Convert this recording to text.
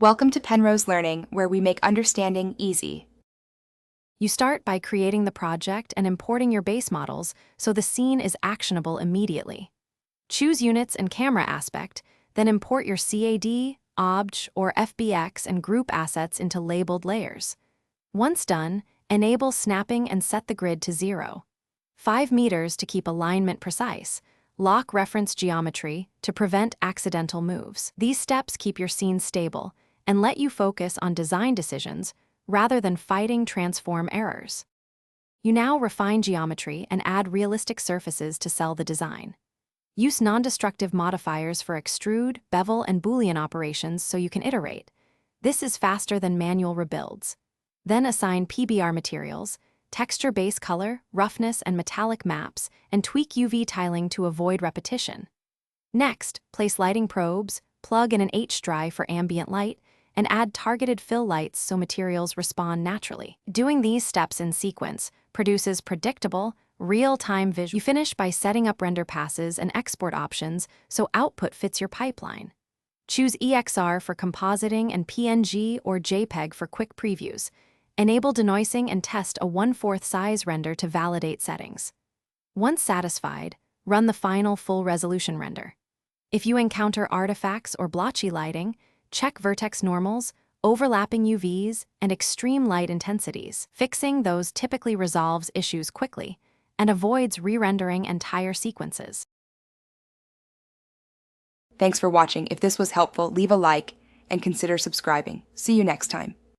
Welcome to Penrose Learning, where we make understanding easy. You start by creating the project and importing your base models so the scene is actionable immediately. Choose Units and Camera Aspect, then import your CAD, OBJ, or FBX and group assets into labeled layers. Once done, enable snapping and set the grid to 0. 5 meters to keep alignment precise. Lock reference geometry to prevent accidental moves. These steps keep your scene stable and let you focus on design decisions rather than fighting transform errors. You now refine geometry and add realistic surfaces to sell the design. Use non-destructive modifiers for extrude, bevel, and Boolean operations so you can iterate. This is faster than manual rebuilds. Then assign PBR materials, texture base color, roughness, and metallic maps, and tweak UV tiling to avoid repetition. Next, place lighting probes, plug in an H-dry for ambient light, and add targeted fill lights so materials respond naturally. Doing these steps in sequence produces predictable, real-time visuals. You finish by setting up render passes and export options so output fits your pipeline. Choose EXR for compositing and PNG or JPEG for quick previews. Enable denoising and test a 1/4 size render to validate settings. Once satisfied, run the final full-resolution render. If you encounter artifacts or blotchy lighting, check vertex normals, overlapping UVs, and extreme light intensities. Fixing those typically resolves issues quickly and avoids re-rendering entire sequences. Thanks for watching. If this was helpful, leave a like and consider subscribing. See you next time.